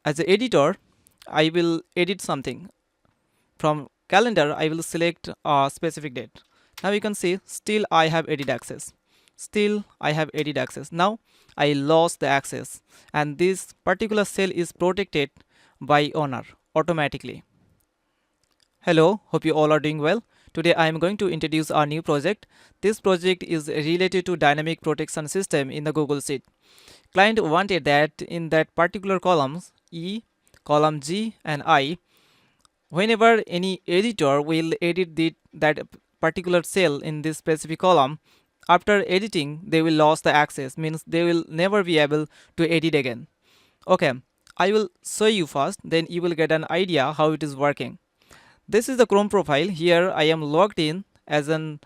As an editor, I will edit something. From calendar, I will select a specific date. Now you can see still I have edit access. Still I have edit access. Now I lost the access, and this particular cell is protected by owner automatically. Hello, hope you all are doing well. Today I am going to introduce our new project. This project is related to dynamic protection system in the Google Sheet. Client wanted that in that particular columns E, column G and I, whenever any editor will edit that particular cell in this specific column, after editing they will lose the access, means they will never be able to edit again. Okay, I will show you first, then you will get an idea how it is working. This is the Chrome profile. Here I am logged in as an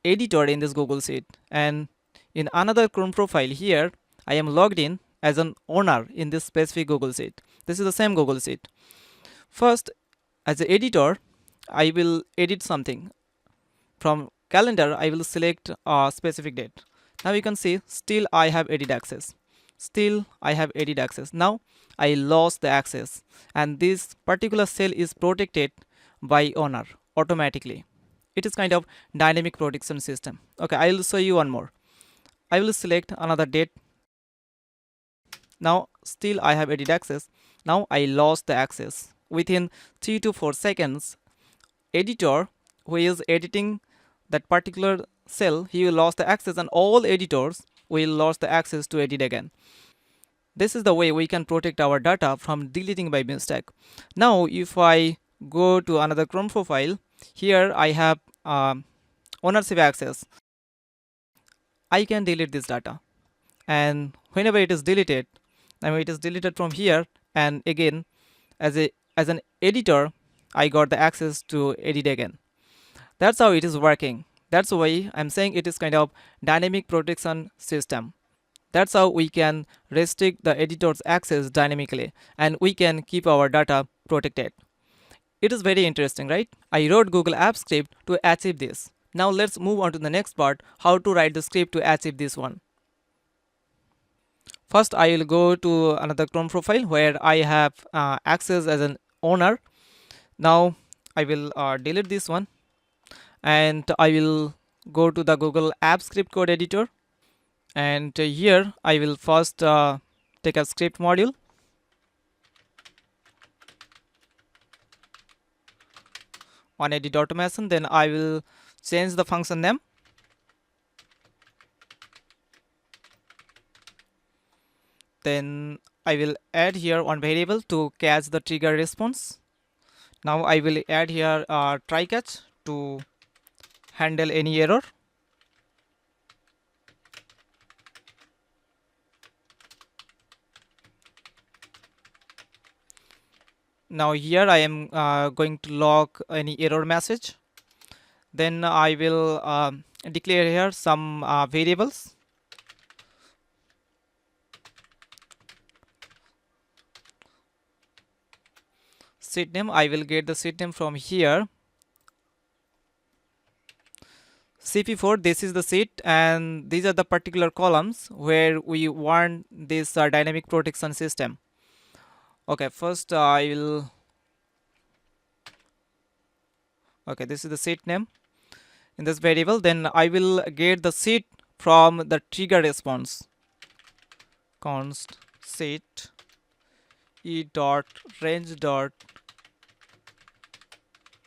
editor in this Google Sheet, and in another Chrome profile here I am logged in as an owner in this specific Google Sheet. This is the same Google Sheet. First, as an editor, I will edit something. From calendar, I will select a specific date. Now you can see still I have edit access. Still I have edit access. Now I lost the access, and this particular cell is protected by owner automatically. It is kind of dynamic protection system. Okay, I will show you one more. I will select another date. Now still I have edit access. Now I lost the access. Within 3 to 4 seconds, editor who is editing that particular cell, he will lose the access, and all editors will lose the access to edit again. This is the way we can protect our data from deleting by mistake. Now if I go to another Chrome profile, here I have ownership access. I can delete this data, and whenever it is deleted, I mean it is deleted from here, and again as an editor I got the access to edit again. That's how it is working. That's why I'm saying it is kind of dynamic protection system. That's how we can restrict the editor's access dynamically, and we can keep our data protected. It is very interesting, right? I wrote Google Apps script to achieve this. Now let's move on to the next part, how to write the script to achieve this one. First, I will go to another Chrome profile where I have access as an owner. Now I will delete this one, and I will go to the Google Apps script code editor, and here I will first take a script module. On edit automation, then I will change the function name. Then I will add here one variable to catch the trigger response. Now I will add here try catch to handle any error. Now here I am going to log any error message. Then I will declare here some variables. Sheet name, I will get the sheet name from here. CP4, this is the sheet, and these are the particular columns where we want this dynamic protection system. Okay, first I will. Okay, this is the sheet name in this variable. Then I will get the sheet from the trigger response. Const sheet e dot range dot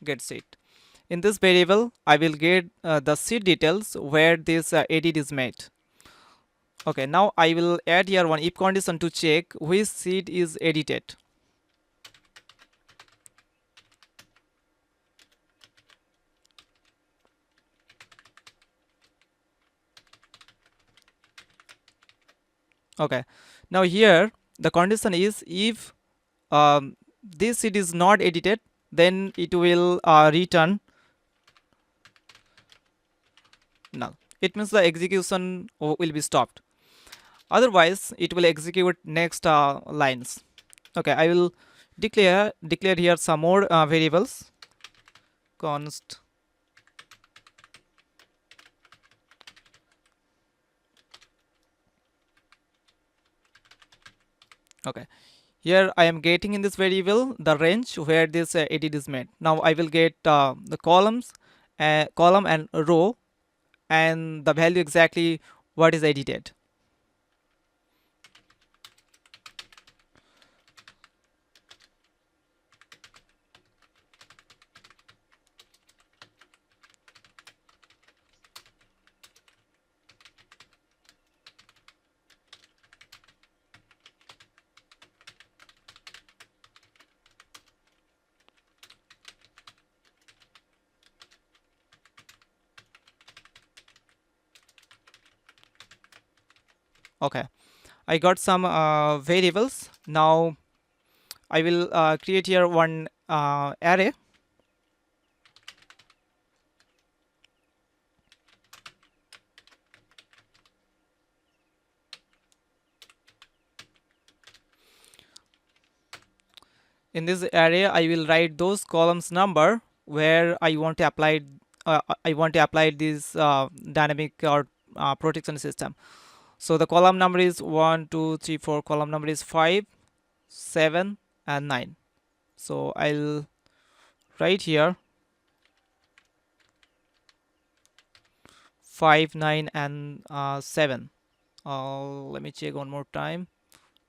get sheet. In this variable, I will get the sheet details where this edit is made. Okay, now I will add here one if condition to check which sheet is edited. Okay, now here the condition is if this sheet is not edited, then it will return null. It means the execution will be stopped. Otherwise, it will execute next lines. Okay, I will declare here some more variables. Const okay, Here I am getting in this variable the range where this edit is made. Now I will get the column and row and the value exactly what is edited. Okay, I got some variables. Now I will create here one array. In this array I will write those columns number where I want to apply this dynamic or protection system. So the column number is 1 2 3 4, column number is 5 7 and 9. So I'll write here 5 9 and 7. Let me check one more time.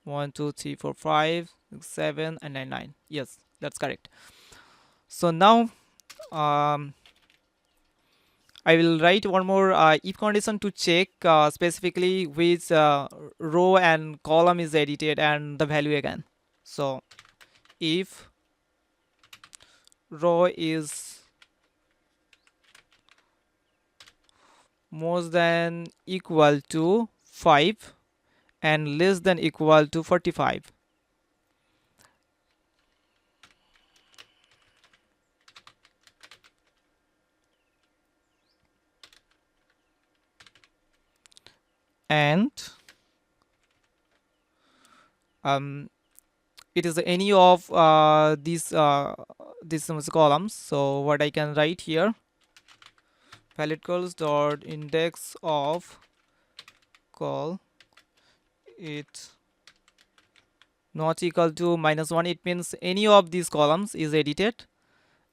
1 2 3 4 5 6 7 and 9. Yes, that's correct. So now um, I will write one more if condition to check specifically which row and column is edited and the value again. So if row is more than equal to 5 and less than equal to 45, and it is any of these columns. So what I can write here, valid calls dot index of call it not equal to -1. It means any of these columns is edited,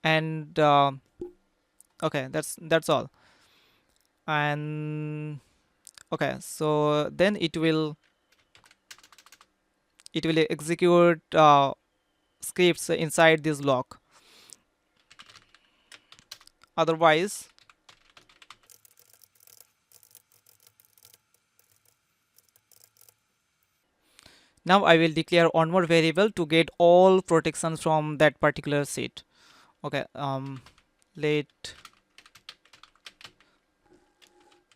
and okay, that's all. And okay, so then it will execute scripts inside this block. Otherwise, now I will declare one more variable to get all protections from that particular sheet. Okay, let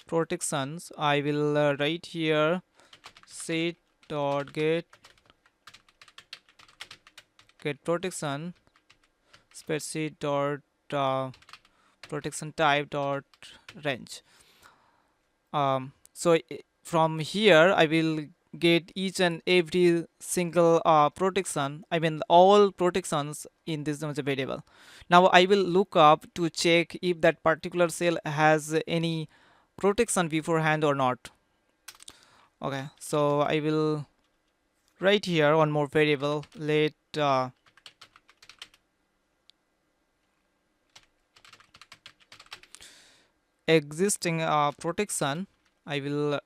protections, I will write here set dot get protection spreadsheet dot protection type dot range. So from here I will get each and every single protection, I mean all protections in this variable. Now I will look up to check if that particular cell has any protection beforehand or not. Okay, so I will write here one more variable, let existing protection, I will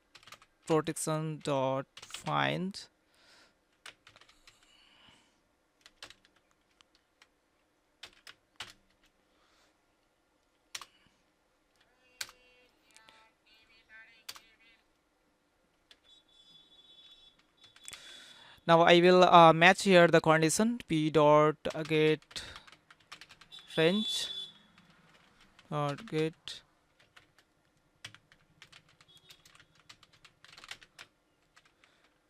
protection dot find now I will match here the condition p dot get range dot get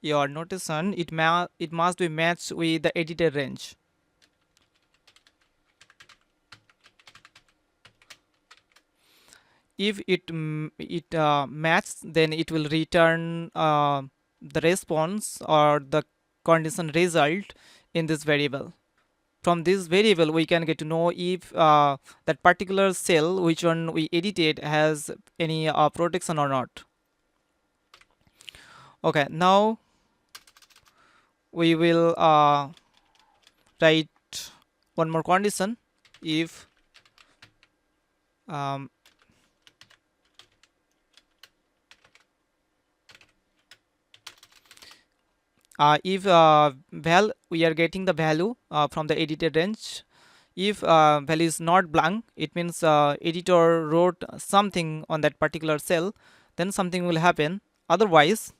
your notation, it must be matched with the edited range. If it matches, then it will return the response or the condition result in this variable. From this variable we can get to know if that particular cell which one we edited has any protection or not. Okay, now we will write one more condition. If um, if we are getting the value from the edited range. If value is not blank, it means editor wrote something on that particular cell, then something will happen. Otherwise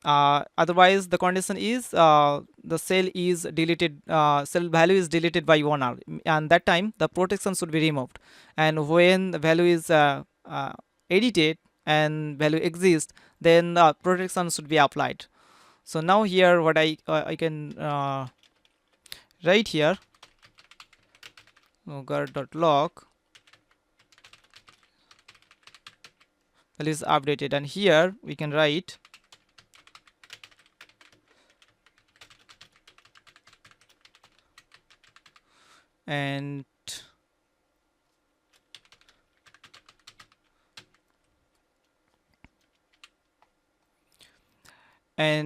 the condition is the cell is deleted, cell value is deleted by 1 hour, and that time the protection should be removed. And when the value is edited and value exists, then protection should be applied. So now here what I can write here, guard.log value is updated, and here we can write and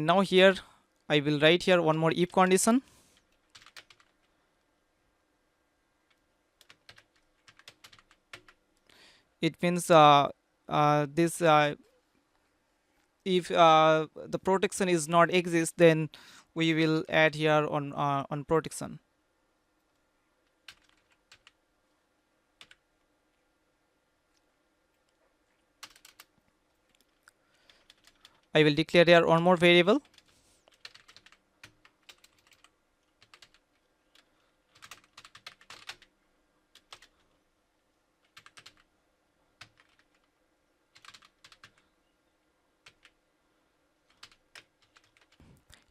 now here I will write here one more if condition. It means this if the protection is not exist, then we will add here on protection. I will declare here one more variable.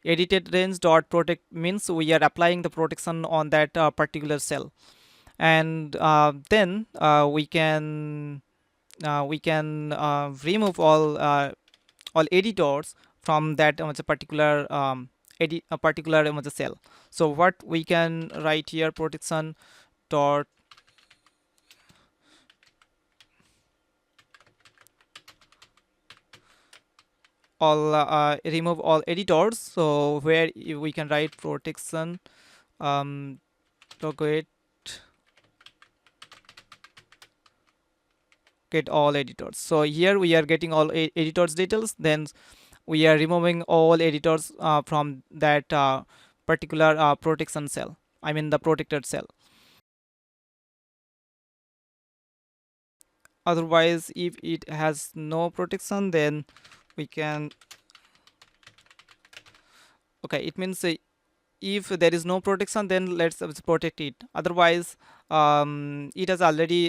Edited range dot protect means we are applying the protection on that particular cell, and then we can remove all editors from that particular a particular cell. So what we can write here, protection dot all remove all editors. So where we can write protection get all editors. So here we are getting all editors details, then we are removing all editors from that particular protection cell, I mean the protected cell. Otherwise if it has no protection, then we can, okay, it means if there is no protection, then let's protect it. Otherwise it has already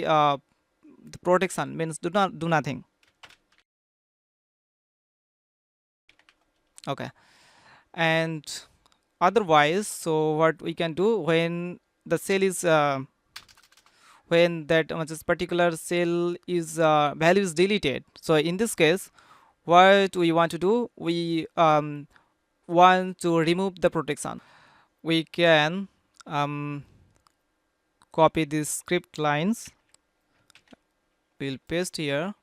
the protection means do not do nothing. Okay, and otherwise, so what we can do when the cell is when that this particular cell is value is deleted, so in this case what we want to do, we want to remove the protection. We can copy these script lines, we'll paste here,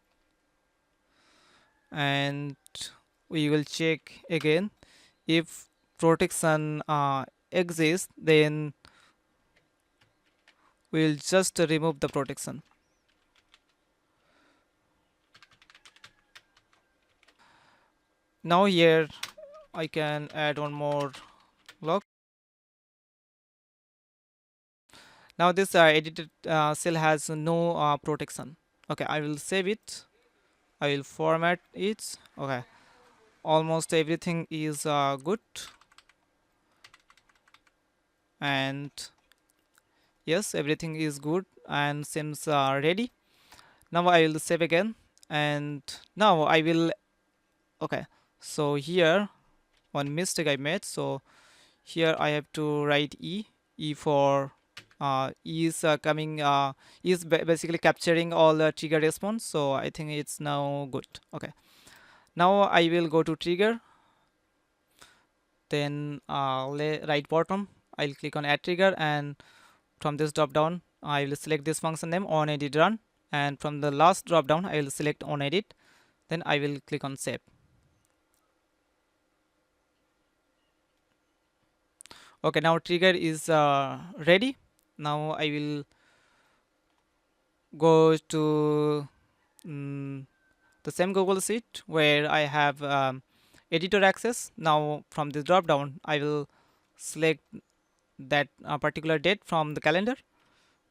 and we will check again. If protection exists, then we'll just remove the protection. Now here I can add one more log. Now this edited cell has no protection. Okay, I will save it, I will format it. Okay, almost everything is good, and yes, everything is good and seems ready. Now I will save again, and now I will, okay, so here one mistake I made. So here I have to write e for e is coming is basically capturing all the trigger response. So I think it's now good. Okay, now I will go to trigger, then right bottom I'll click on add trigger, and from this drop down I will select this function name on edit run, and from the last drop down I will select on edit, then I will click on save. Okay, now trigger is ready. Now I will go to mm, the same Google Sheet where I have editor access. Now from this drop down, I will select that particular date from the calendar.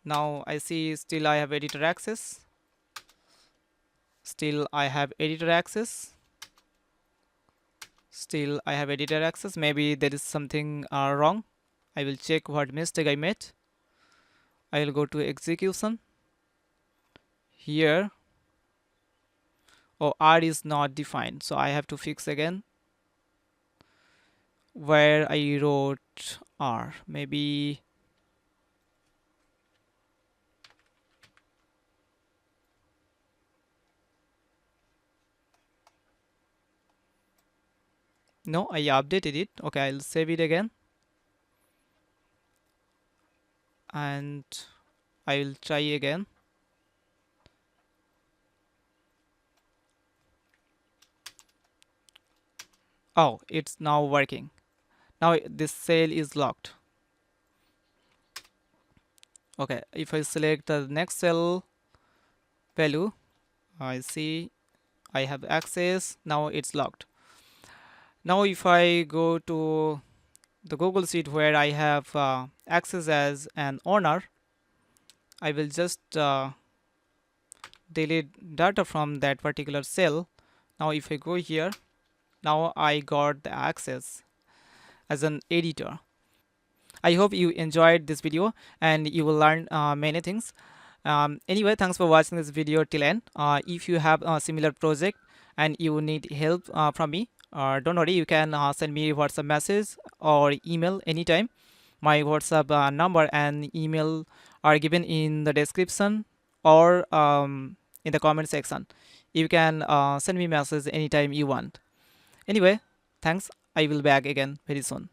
Now I see still I have editor access. Still I have editor access. Still I have editor access. Maybe there is something wrong. I will check what mistake I made. I will go to execution. Here, oh, R is not defined, so I have to fix again where I wrote R. Maybe no, I updated it. Okay, I'll save it again and I will try again. Oh, it's now working. Now this cell is locked. Okay, if I select the next cell value, I see I have access. Now it's locked. Now if I go to the Google Sheet where I have access as an owner, I will just delete data from that particular cell. Now if I go here, now I got the access as an editor. I hope you enjoyed this video and you will learn many things. Anyway, thanks for watching this video till end. If you have a similar project and you need help from me, don't worry, you can send me WhatsApp message or email anytime. My WhatsApp number and email are given in the description or in the comment section. You can send me message anytime you want. Anyway, thanks. I will back again very soon.